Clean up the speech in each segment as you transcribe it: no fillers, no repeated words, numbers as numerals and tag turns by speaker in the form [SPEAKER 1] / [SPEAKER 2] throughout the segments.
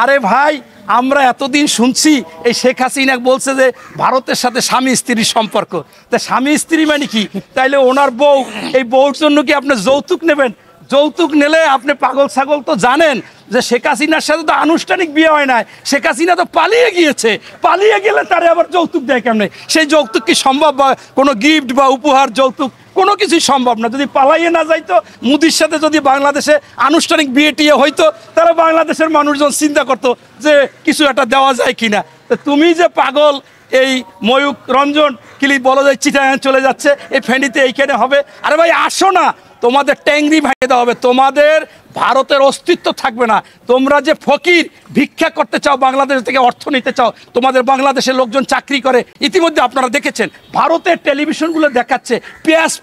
[SPEAKER 1] আরে ভাই, আমরা এতদিন শুনছি এই শেখ হাসিনা বলছে যে ভারতের সাথে স্বামী স্ত্রীর সম্পর্ক। তা স্বামী স্ত্রী মানে কি? তাইলে ওনার বউ, এই বউর জন্য কি আপনি যৌতুক নেবেন? যৌতুক নিলে আপনি পাগল ছাগল তো জানেন যে শেখ হাসিনার সাথে তো আনুষ্ঠানিক বিয়ে হয় না। শেখ হাসিনা তো পালিয়ে গিয়েছে, পালিয়ে গেলে তারে আবার যৌতুক দেয় কেমনে? সেই যৌতুক কি সম্ভব? বা কোনো গিফট বা উপহার, যৌতুক কোনো কিছুই সম্ভব না। যদি পালাইয়ে না যাইতো, মোদির সাথে যদি বাংলাদেশে আনুষ্ঠানিক বিয়ে টিয়ে হইতো, তারা বাংলাদেশের মানুষজন চিন্তা করতো যে কিছু একটা দেওয়া যায় কিনা। তো তুমি যে পাগল, এই ময়ূক রঞ্জন কিলি বলো যায় চিটাগাং চলে যাচ্ছে, এই ফেনীতে এইখানে হবে। আরে ভাই আসো না, তোমাদের ট্যাংরি ভেঙে দেওয়া হবে, তোমাদের ভারতের অস্তিত্ব থাকবে না। তোমরা যে ফকির, ভিক্ষা করতে চাও, বাংলাদেশ থেকে অর্থ নিতে চাও, তোমাদের বাংলাদেশের লোকজন চাকরি করে। ইতিমধ্যে আপনারা দেখেছেন ভারতের টেলিভিশনগুলো দেখাচ্ছে পেঁয়াজ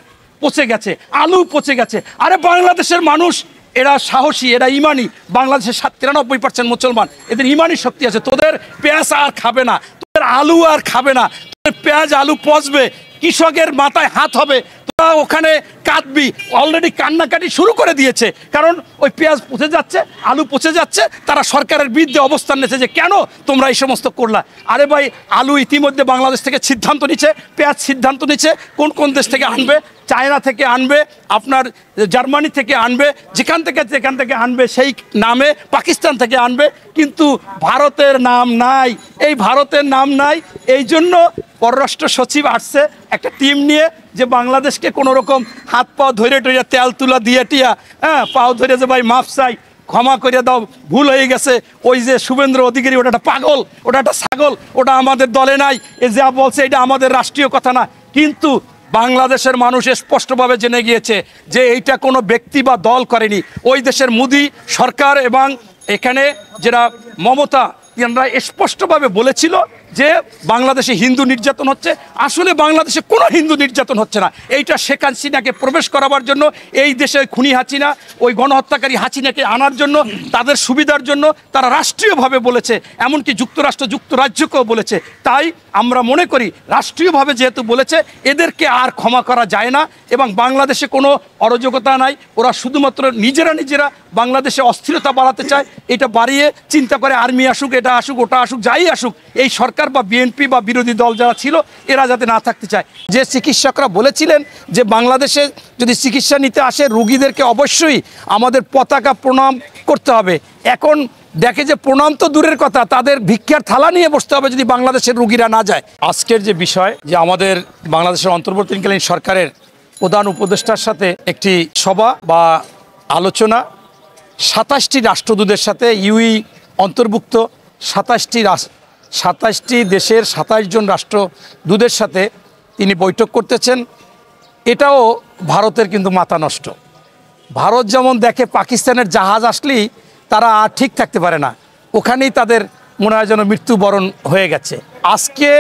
[SPEAKER 1] পচে গেছে, আলু পচে গেছে। আরে বাংলাদেশের মানুষ এরা সাহসী, এরা ইমানি। বাংলাদেশের 93% মুসলমান, এদের ইমানি শক্তি আছে। তোদের পেঁয়াজ আর খাবে না, তোদের আলু আর খাবে না, তোদের পেঁয়াজ আলু পচবে, কৃষকের মাথায় হাত হবে, তোরা ওখানে কাঁদবি। অলরেডি কান্নাকাটি শুরু করে দিয়েছে, কারণ ওই পেঁয়াজ পচে যাচ্ছে, আলু পচে যাচ্ছে। তারা সরকারের বিরুদ্ধে অবস্থান নিয়েছে যে কেন তোমরা এই সমস্ত করলা। আরে ভাই, আলু ইতিমধ্যে বাংলাদেশ থেকে সিদ্ধান্ত নিচ্ছে, পেঁয়াজ সিদ্ধান্ত নিচ্ছে কোন কোন দেশ থেকে আনবে। চায়না থেকে আনবে, আপনার জার্মানি থেকে আনবে, যেখান থেকে আনবে সেই নামে পাকিস্তান থেকে আনবে, কিন্তু ভারতের নাম নাই। এই ভারতের নাম নাই, এই জন্য পররাষ্ট্র সচিব আসছে একটা টিম নিয়ে, যে বাংলাদেশকে কোনো রকম হাত পাও ধরে টরে তেল তুলা দিয়ে টিয়া, পাও ধরে যে ভাই মাফ চাই, ক্ষমা করে দাও, ভুল হয়ে গেছে। ওই যে শুভেন্দ্র অধিকারী, ওটা একটা পাগল, ওটা একটা ছাগল, ওটা আমাদের দলে নাই, এ যা বলছে এটা আমাদের রাষ্ট্রীয় কথা না। কিন্তু বাংলাদেশের মানুষ স্পষ্টভাবে জেনে গিয়েছে যে এইটা কোনো ব্যক্তি বা দল করেনি। ওই দেশের মোদি সরকার এবং এখানে যারা মমতা, এনারা স্পষ্টভাবে বলেছিল যে বাংলাদেশে হিন্দু নির্যাতন হচ্ছে। আসলে বাংলাদেশে কোনো হিন্দু নির্যাতন হচ্ছে না। এইটা শেখ হাসিনাকে প্রবেশ করাবার জন্য, এই দেশে খুনি হাসিনা, ওই গণহত্যাকারী হাসিনাকে আনার জন্য, তাদের সুবিধার জন্য তারা রাষ্ট্রীয়ভাবে বলেছে, এমনকি যুক্তরাজ্যকেও বলেছে। তাই আমরা মনে করি রাষ্ট্রীয়ভাবে যেহেতু বলেছে, এদেরকে আর ক্ষমা করা যায় না। এবং বাংলাদেশে কোনো অরাজকতা নাই, ওরা শুধুমাত্র নিজেরা বাংলাদেশে অস্থিরতা বাড়াতে চায়। এটা বাড়িয়ে চিন্তা করে আর্মি আসুক, এটা আসুক, ওটা আসুক, যাই আসুক, এই সরকার বা বিএনপি বা বিরোধী দল যারা ছিল এরা যাতে না থাকতে চায়। যে চিকিৎসকরা বলেছিলেন যে বাংলাদেশে যদি চিকিৎসা নিতে আসে রুগীদেরকে অবশ্যই আমাদের পতাকা প্রণাম করতে হবে, এখন দেখে যে প্রণাম তো দূরের কথা, তাদের ভিক্ষার থালা নিয়ে বসতে হবে যদি বাংলাদেশের রুগীরা না যায়। আজকের যে বিষয়, যে আমাদের বাংলাদেশের অন্তর্বর্তীকালীন সরকারের প্রধান উপদেষ্টার সাথে একটি সভা বা আলোচনা 27টি রাষ্ট্রদূতের সাথে, ইউই অন্তর্ভুক্ত 27টি দেশের 27 জন রাষ্ট্রদূতের সাথে তিনি বৈঠক করতেছেন। এটাও ভারতের কিন্তু মাথা নষ্ট। ভারত যেমন দেখে পাকিস্তানের জাহাজ আসলেই তারা আর ঠিক থাকতে পারে না, ওখানেই তাদের মনে হয় যেন মৃত্যুবরণ হয়ে গেছে। আজকে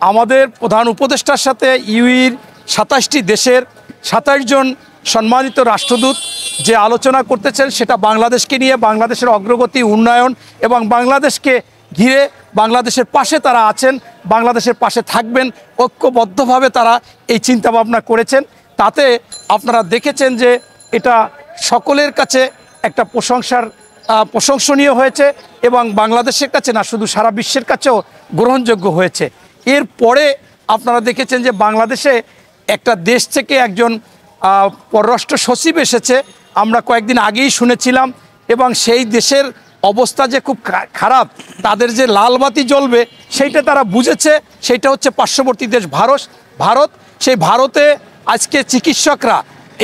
[SPEAKER 1] আমাদের প্রধান উপদেষ্টার সাথে ইউইর 27টি দেশের 27 জন সম্মানিত রাষ্ট্রদূত যে আলোচনা করতেছেন, সেটা বাংলাদেশকে নিয়ে, বাংলাদেশের অগ্রগতি, উন্নয়ন এবং বাংলাদেশকে ঘিরে বাংলাদেশের পাশে তারা আছেন, বাংলাদেশের পাশে থাকবেন, ঐক্যবদ্ধভাবে তারা এই চিন্তাভাবনা করেছেন। তাতে আপনারা দেখেছেন যে এটা সকলের কাছে একটা প্রশংসনীয় হয়েছে এবং বাংলাদেশের কাছে না, শুধু সারা বিশ্বের কাছেও গ্রহণযোগ্য হয়েছে। এরপরে আপনারা দেখেছেন যে বাংলাদেশে একটা দেশ থেকে একজন পররাষ্ট্র সচিব এসেছে, আমরা কয়েকদিন আগেই শুনেছিলাম, এবং সেই দেশের অবস্থা যে খুব খারাপ, তাদের যে লাল বাতি জ্বলবে সেইটা তারা বুঝেছে। সেইটা হচ্ছে পার্শ্ববর্তী দেশ ভারত। সেই ভারতে আজকে চিকিৎসকরা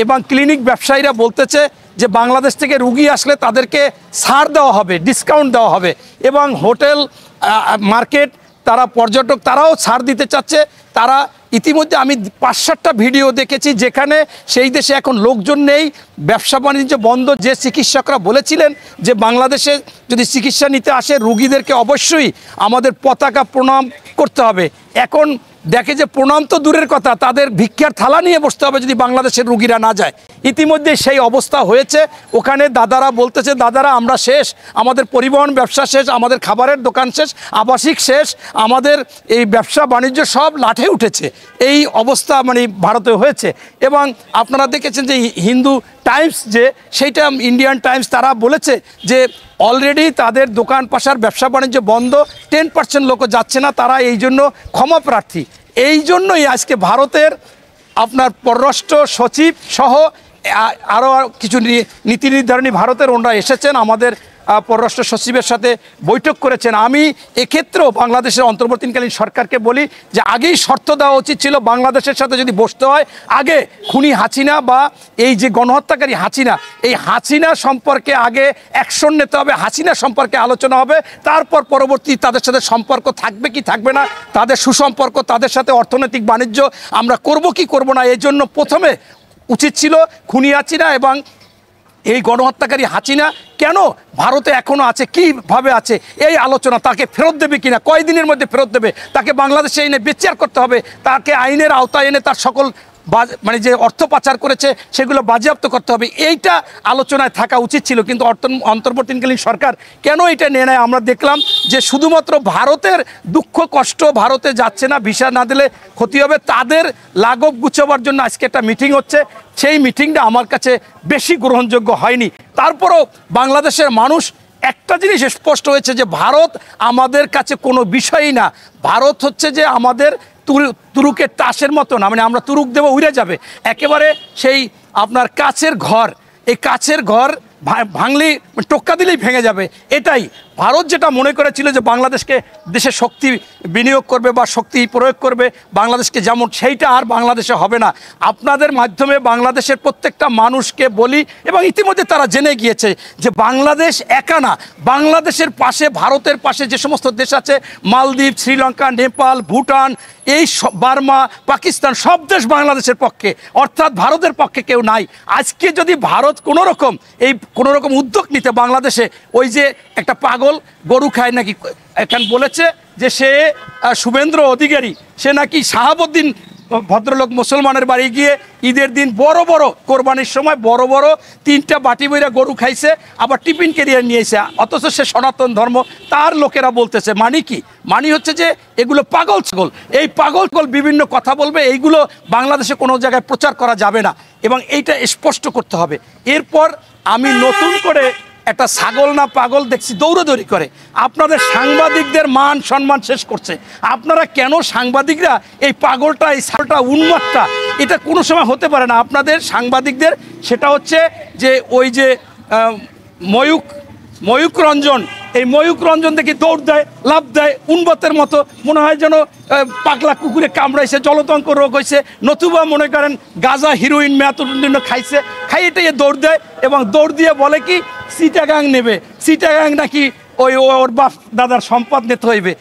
[SPEAKER 1] এবং ক্লিনিক ব্যবসায়ীরা বলতেছে যে বাংলাদেশ থেকে রুগী আসলে তাদেরকে ছাড় দেওয়া হবে, ডিসকাউন্ট দেওয়া হবে, এবং হোটেল, মার্কেট, তারা পর্যটক, তারাও ছাড় দিতে চাচ্ছে। তারা ইতিমধ্যে আমি 5-7টা ভিডিও দেখেছি যেখানে সেই দেশে এখন লোকজন নেই, ব্যবসা বাণিজ্য বন্ধ। যে চিকিৎসকরা বলেছিলেন যে বাংলাদেশে যদি চিকিৎসা নিতে আসে রুগীদেরকে অবশ্যই আমাদের পতাকা প্রণাম করতে হবে, এখন দেখে যে প্রণাম তো দূরের কথা, তাদের ভিক্ষার থালা নিয়ে বসতে হবে যদি বাংলাদেশের রুগীরা না যায়। ইতিমধ্যে সেই অবস্থা হয়েছে। ওখানে দাদারা বলতেছে, দাদারা আমরা শেষ, আমাদের পরিবহন ব্যবসা শেষ, আমাদের খাবারের দোকান শেষ, আবাসিক শেষ, আমাদের এই ব্যবসা বাণিজ্য সব লাঠে উঠেছে। এই অবস্থা মানে ভারতে হয়েছে। এবং আপনারা দেখেছেন যে হিন্দু টাইমস, যে সেইটা ইন্ডিয়ান টাইমস, তারা বলেছে যে অলরেডি তাদের দোকান পাশার ব্যবসা বাণিজ্য বন্ধ, 10% লোকও যাচ্ছে না, তারা এই জন্য ক্ষমা প্রার্থী। এই জন্যই আজকে ভারতের আপনার পররাষ্ট্র সচিব সহ আরও কিছু নীতি নির্ধারণী ভারতের ওনারা এসেছেন, আমাদের পররাষ্ট্র সচিবের সাথে বৈঠক করেছেন। আমি এক্ষেত্রেও বাংলাদেশের অন্তর্বর্তীকালীন সরকারকে বলি যে আগেই শর্ত দেওয়া উচিত ছিল, বাংলাদেশের সাথে যদি বসতে হয় আগে খুনি হাসিনা বা এই যে গণহত্যাকারী হাসিনা, এই হাসিনা সম্পর্কে আগে অ্যাকশন নিতে হবে, হাসিনা সম্পর্কে আলোচনা হবে, তারপর পরবর্তী তাদের সাথে সম্পর্ক থাকবে কি থাকবে না, তাদের সুসম্পর্ক, তাদের সাথে অর্থনৈতিক বাণিজ্য আমরা করব কি করব না। এই জন্য প্রথমে উচিত ছিল খুনি হাসিনা এবং এই গণহত্যাকারী হাসিনা কেন ভারতে এখনও আছে, কীভাবে আছে, এই আলোচনা, তাকে ফেরত দেবে কিনা, কয়দিনের মধ্যে ফেরত দেবে, তাকে বাংলাদেশে এনে বিচার করতে হবে, তাকে আইনের আওতায় এনে তার সকল মানে যে অর্থ পাচার করেছে সেগুলো বাজেয়াপ্ত করতে হবে। এইটা আলোচনায় থাকা উচিত ছিল, কিন্তু অন্তর্বর্তীকালীন সরকার কেন এটা নিয়ে নেয়? আমরা দেখলাম যে শুধুমাত্র ভারতের দুঃখ কষ্ট, ভারতে যাচ্ছে না, ভিসা না দিলে ক্ষতি হবে, তাদের লাঘব গুছাবার জন্য আজকে একটা মিটিং হচ্ছে। সেই মিটিংটা আমার কাছে বেশি গ্রহণযোগ্য হয়নি। তারপরও বাংলাদেশের মানুষ একটা জিনিস স্পষ্ট হয়েছে যে ভারত আমাদের কাছে কোনো বিষয়ই না। ভারত হচ্ছে যে আমাদের তুরুকের তাসের মতো না, মানে আমরা তুরুক দেবো উড়ে যাবে, একেবারে সেই আপনার কাচের ঘর, এই কাচের ঘর ভাঙলি টোক্কা দিলেই ভেঙে যাবে। এটাই ভারত যেটা মনে করেছিল যে বাংলাদেশকে দেশে শক্তি বিনিয়োগ করবে বা শক্তি প্রয়োগ করবে বাংলাদেশকে, যেমন সেইটা আর বাংলাদেশে হবে না। আপনাদের মাধ্যমে বাংলাদেশের প্রত্যেকটা মানুষকে বলি, এবং ইতিমধ্যে তারা জেনে গিয়েছে যে বাংলাদেশ একা না, বাংলাদেশের পাশে, ভারতের পাশে যে সমস্ত দেশ আছে, মালদ্বীপ, শ্রীলঙ্কা, নেপাল, ভুটান, এই বার্মা, পাকিস্তান, সব দেশ বাংলাদেশের পক্ষে, অর্থাৎ ভারতের পক্ষে কেউ নাই। আজকে যদি ভারত কোনো রকম উদ্যোগ নিতে বাংলাদেশে, ওই যে একটা পাগল গরু খায় নাকি, এখন বলেছে যে সে শুভেন্দ্র অধিকারী, সে নাকি শাহাবুদ্দিন ভদ্রলোক মুসলমানের বাড়ি গিয়ে ঈদের দিন বড় বড় কোরবানির সময় বড় বড় 3টা বাটি বইরা গরু খাইছে, আবার টিফিন ক্যারিয়ার নিয়েছে, অথচ সে সনাতন ধর্ম। তার লোকেরা বলতেছে মানে কি, মানে হচ্ছে যে এগুলো পাগল ছাগল, এই পাগল ছাগল বিভিন্ন কথা বলবে, এইগুলো বাংলাদেশে কোনো জায়গায় প্রচার করা যাবে না, এবং এইটা স্পষ্ট করতে হবে। এরপর আমি নতুন করে একটা ছাগল না পাগল দেখছি দৌড়াদৌড়ি করে, আপনাদের সাংবাদিকদের মান সম্মান শেষ করছে। আপনারা কেন সাংবাদিকরা এই পাগলটা, এই ছাগলটা, উন্মাদটা, এটা কোনো সময় হতে পারে না আপনাদের সাংবাদিকদের। সেটা হচ্ছে যে ওই যে ময়ূক রঞ্জন, এই ময়ূক রঞ্জন দেখি দৌড় দেয়, লাভ দেয়, উন্মত্তের মতো, মনে হয় যেন পাগলা কুকুরে কামড়াইছে, জলতঙ্ক রোগ হয়েছে, নতুবা মনে করেন গাঁজা, হিরোইন, মেয়াতুন্য খাইছে, খাইয়েটাই দৌড় দেয়, এবং দৌড় দিয়ে বলে কি চিটাগাং নেবে, চিটাগাং নাকি ওর বাপ দাদার সম্পদ নিতে হইবে।